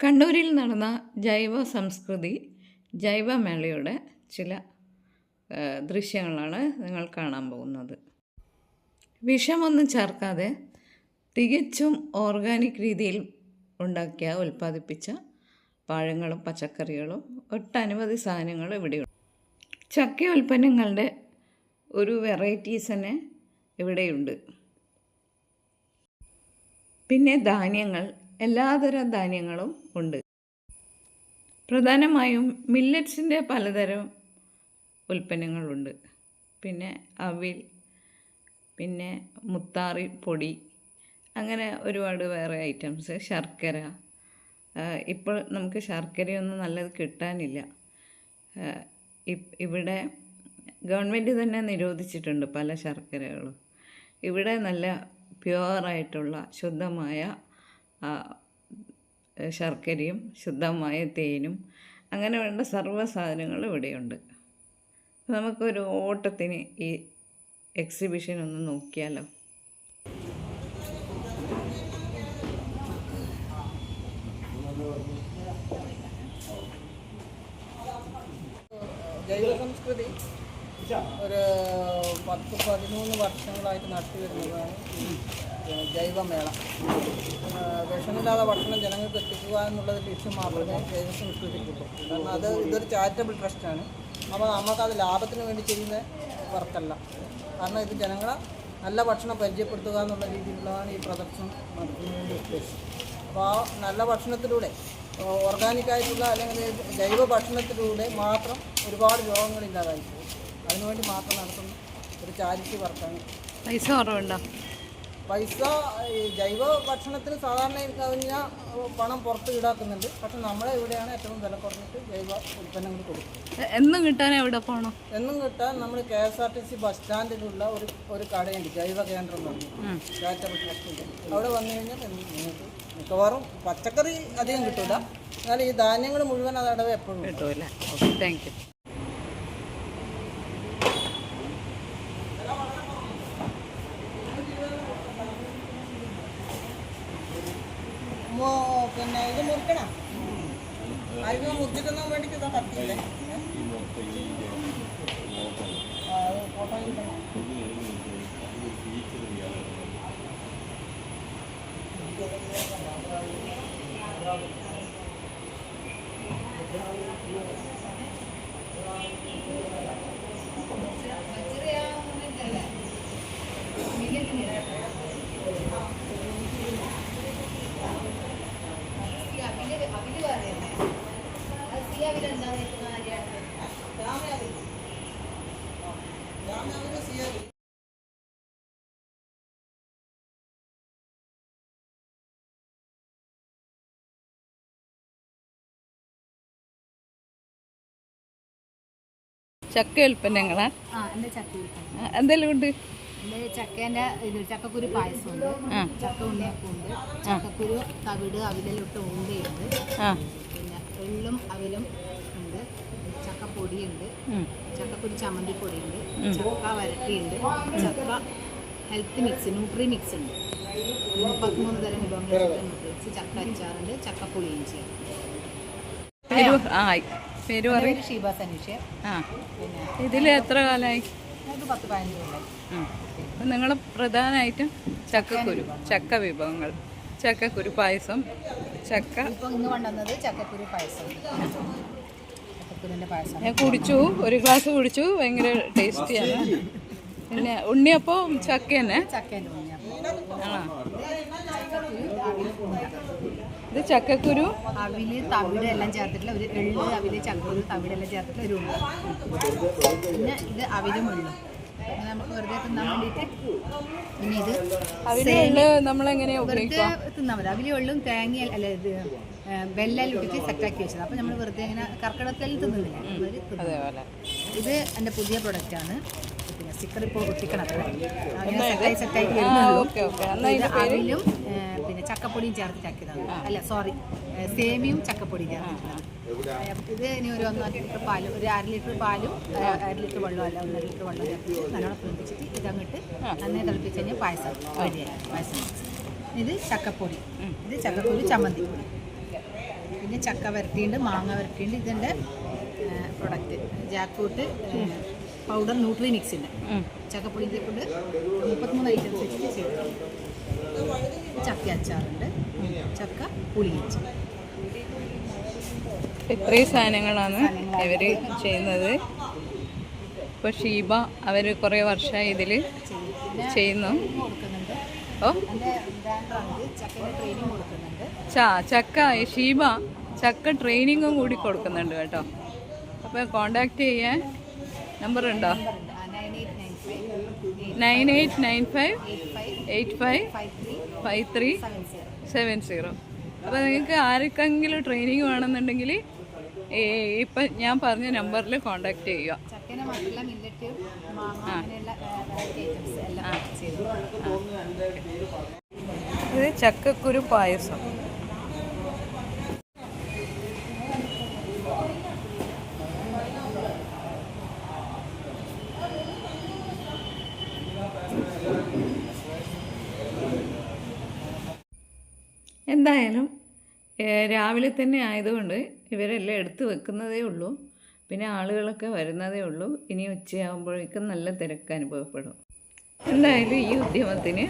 കണ്ണൂരിൽ നടന്ന ജൈവ സംസ്കൃതി ജൈവമേളയുടെ ചില ദൃശ്യങ്ങളാണ് നിങ്ങൾ കാണാൻ പോകുന്നത്. വിഷമൊന്നും ചേർക്കാതെ തികച്ചും ഓർഗാനിക് രീതിയിൽ ഉൽപ്പാദിപ്പിച്ച പഴങ്ങളും പച്ചക്കറികളും ഒട്ടനവധി സാധനങ്ങൾ ഇവിടെയുണ്ട്. ചക്ക ഉൽപ്പന്നങ്ങളുടെ ഒരു വെറൈറ്റീസ് തന്നെ ഇവിടെയുണ്ട്. പിന്നെ ധാന്യങ്ങൾ, എല്ലാതരം ധാന്യങ്ങളും ഉണ്ട്. പ്രധാനമായും മില്ലറ്റ്സിൻ്റെ പലതരം ഉൽപ്പന്നങ്ങളുണ്ട്. പിന്നെ അവിൽ, പിന്നെ മുത്താറി പൊടി, അങ്ങനെ ഒരുപാട് വേറെ ഐറ്റംസ്. ശർക്കര, ഇപ്പോൾ നമുക്ക് ശർക്കരയൊന്നും നല്ലത് കിട്ടാനില്ല. ഇവിടെ ഗവൺമെൻറ് തന്നെ നിരോധിച്ചിട്ടുണ്ട് പല ശർക്കരകളും. ഇവിടെ നല്ല പ്യുവറായിട്ടുള്ള ശുദ്ധമായ ശർക്കരയും ശുദ്ധമായ തേനും അങ്ങനെ വേണ്ട സർവ്വ സാധനങ്ങളും ഇവിടെയുണ്ട്. നമുക്കൊരു ഓട്ടത്തിന് ഈ എക്സിബിഷൻ ഒന്ന് നോക്കിയാലോ. ജൈവ സംസ്കൃതി ഒരു 10-13 വർഷങ്ങളായിട്ട് നടത്തി വരുന്നതാണ് ഈ ജൈവമേള. വിഷമില്ലാതെ ഭക്ഷണം ജനങ്ങൾക്ക് എത്തിക്കുക എന്നുള്ളത് ലക്ഷ്യം മാത്രമേ ജൈവ സംസ്കൃതിക്കുള്ളൂ. കാരണം ഇതൊരു ചാരിറ്റബിൾ ട്രസ്റ്റാണ്. അപ്പോൾ നമുക്കത് ലാഭത്തിന് വേണ്ടി ചെയ്യുന്ന വർക്കല്ല. കാരണം ഇത് ജനങ്ങളെ നല്ല ഭക്ഷണം പരിചയപ്പെടുത്തുക എന്നുള്ള രീതിയിലുള്ളതാണ് ഈ പ്രദർശനം നടത്തുന്നതിൻ്റെ ഉദ്ദേശം. അപ്പോൾ ആ നല്ല ഭക്ഷണത്തിലൂടെ, ഓർഗാനിക്കായിട്ടുള്ള അല്ലെങ്കിൽ ജൈവ ഭക്ഷണത്തിലൂടെ മാത്രം ഒരുപാട് രോഗങ്ങളില്ലാതായി പോകും. അതിനുവേണ്ടി മാത്രം നടത്തുന്ന ഒരു ചാരിറ്റി വർക്കാണ്. പൈസ കുറവുണ്ടോ? പൈസ ജൈവ ഭക്ഷണത്തിന് സാധാരണ കവിഞ്ഞ പണം പുറത്ത് ഈടാക്കുന്നുണ്ട്. പക്ഷെ നമ്മളെ ഇവിടെയാണ് ഏറ്റവും വില കുറഞ്ഞിട്ട് ജൈവ ഉൽപ്പന്നങ്ങൾ കൊടുക്കും. എന്നും കിട്ടാൻ എവിടെ പോകണം? എന്നും കിട്ടാൻ നമ്മൾ KSRTC ബസ് സ്റ്റാൻഡിലുള്ള ഒരു കടയുണ്ട്, ജൈവ കേന്ദ്രം എന്ന് പറഞ്ഞു, ചാരിറ്റബിൾ ട്രസ്റ്റിൻ്റെ. അവിടെ വന്നു കഴിഞ്ഞാൽ നിങ്ങൾക്ക് മിക്കവാറും പച്ചക്കറി അധികം കിട്ടില്ല, എന്നാൽ ഈ ധാന്യങ്ങൾ മുഴുവൻ അതടവ് എപ്പോഴും കിട്ടുമല്ലേ? Thank you. പിന്നെ ഇത് മുറിക്കണം, അതിന് മുറിച്ചിട്ടൊന്നും വേണ്ടിയിട്ട് ഇതാ കത്തിയില്ലേ. ഫോട്ടോ കിട്ടണം. ചക്ക ഉൽപ്പന്നങ്ങളാ? എൻ്റെ ചക്ക ഉൽപ്പന്നം എന്തെല്ലാം ഉണ്ട്? എൻ്റെ ചക്കേൻ്റെ ചക്കക്കുരു പായസമുണ്ട്, ചക്ക ഉണ്ണിയപ്പമുണ്ട്, ചക്കക്കുരു തവിട് അവിലെല്ലാം ഉണ്ടയുണ്ട്, പിന്നെ എള്ളും അവിലും ഉണ്ട്, ചക്കപ്പൊടിയുണ്ട്, ചക്കക്കുരു ചമ്മന്തിപ്പൊടിയുണ്ട്, ചക്ക വരട്ടിയുണ്ട്, ചക്ക ഹെൽത്ത് മിക്സ്, ന്യൂട്രി മിക്സ് ഉണ്ട്, 33 തരം വിഭവങ്ങൾ ന്യൂട്രിമിക്സ്, ചക്ക അച്ചാറുണ്ട്, ചക്കപ്പുളിയിഞ്ചി. പേര് പറയും? ഷീബ സനീഷ്. പിന്നെ ഇതിൽ എത്ര കാലമായി? 10-15 കൊല്ലമായി. നിങ്ങൾ പ്രധാനമായിട്ടും ചക്ക വിഭവങ്ങൾ, ചക്കക്കുരു പായസം, ചക്ക ഇപ്പോൾ ഇന്ന് കൊണ്ടുവന്നത് ചക്കക്കുരു പായസം, ചക്കക്കുരുവിൻ്റെ പായസം ഞാൻ കുടിച്ചു, ഒരു ഗ്ലാസ് കുടിച്ചു, ഭയങ്കര ടേസ്റ്റിയാണ്. പിന്നെ ഉണ്ണിയപ്പം ചക്ക തന്നെ? ചക്കേൻ്റെ ഇത് ചക്കക്കുരു അവില് തവിട് എല്ലാം ചേർത്തിട്ടുള്ള ഒരു എള്ള്, അവില് ചക്കക്കുരു തവിടെല്ലാം ചേർത്തിട്ടുള്ള ഒരു ഉണ്ട. പിന്നെ ഇത് അവിലും ഉള്ളും അങ്ങനെ നമുക്ക് വെറുതെ തിന്നാൻ വേണ്ടിയിട്ട്. പിന്നെ ഇത് നമ്മളെങ്ങനെയാ വെറുതെ തിന്നാൽ മതി. അവിലും ഉള്ളും തേങ്ങ അല്ല ഇത് വെല്ലം ഇട്ടിട്ട് സെറ്റാക്കി വെച്ചത്. അപ്പോൾ നമ്മൾ വെറുതെ ഇങ്ങനെ കർക്കിടകത്തിൽ തിന്നുന്നില്ല. ഇത് എൻ്റെ പുതിയ പ്രൊഡക്റ്റാണ്. പിന്നെ സ്റ്റിക്കർ ഇപ്പോൾ ഒട്ടിക്കണം, സെറ്റായിട്ട് വരുന്നുള്ളൂ. അവിലും പിന്നെ ചക്കപ്പൊടിയും ചേർത്തിട്ടാക്കിയതാണ്. അല്ല സോറി, സേമിയും ചക്കപ്പൊടിയും ചേർത്തിട്ടാണ്. ഇത് ഇനി ഒരു 1.5 ലിറ്റർ പാലും, ഒരു 1/2 ലിറ്റർ പാലും 1/2 ലിറ്റർ വെള്ളം, അല്ല 1.5 ലിറ്റർ വെള്ളം ചേർത്തിട്ട് നല്ലോണം തിളപ്പിച്ചിട്ട് ഇതങ്ങിട്ട് നന്നായി തിളപ്പിച്ച് കഴിഞ്ഞാൽ പായസം റെഡിയായി. പായസം ഇത് ചക്കപ്പൊടി, ഇത് ചക്കപ്പൊടി ചമ്മന്തിപ്പൊടി. പിന്നെ ചക്ക വരട്ടിയുണ്ട്, മാങ്ങ വരട്ടിയുണ്ട്. ഇതെൻ്റെ product jackfruit powder Nutri മിക്സിൻ്റെ ചക്കപ്പൊടിയെ കൊണ്ട് 33 ഐറ്റംസ് വെച്ചിട്ട് ചെയ്തിട്ടുണ്ട്. ചക്ക അച്ചാറുണ്ട്, ചക്ക പുളിയിച്ച്. ഇത്രയും സാധനങ്ങളാണ് ഇവർ ചെയ്യുന്നത്. ഇപ്പോൾ ഷീബ അവർ കുറേ വർഷമായി ഇതിൽ ചെയ്യുന്നു. കൊടുക്കുന്നുണ്ട്. ഓ എൻ്റെ ബ്രാൻഡാണിത്. ചക്കയുടെ ട്രെയിനിങ് കൊടുക്കുന്നുണ്ട്. ചക്ക ഷീബ ചക്ക ട്രെയിനിങ്ങും കൂടി കൊടുക്കുന്നുണ്ട് കേട്ടോ. അപ്പോൾ കോണ്ടാക്ട് ചെയ്യാൻ നമ്പർ ഉണ്ടോ? 9895855370. അപ്പോൾ നിങ്ങൾക്ക് ആർക്കെങ്കിലും ട്രെയിനിങ് വേണമെന്നുണ്ടെങ്കിൽ ഇപ്പം ഞാൻ പറഞ്ഞ നമ്പറിൽ കോണ്ടാക്ട് ചെയ്യുക. ചക്കേനെ മാത്രമല്ല മില്ലറ്റ്, മാങ്ങ, അങ്ങനെയുള്ള ഐറ്റംസ് എല്ലാം ചെയ്തു. ഇത് ചക്കക്കുരു പായസം. എന്തായാലും രാവിലെ തന്നെ ആയതുകൊണ്ട് ഇവരെല്ലാം എടുത്ത് വെക്കുന്നതേ ഉള്ളൂ. പിന്നെ ആളുകളൊക്കെ വരുന്നതേ ഉള്ളൂ. ഇനി ഉച്ചയാകുമ്പോഴേക്കും നല്ല തിരക്ക് അനുഭവപ്പെടും. എന്തായാലും ഈ ഉദ്യമത്തിന്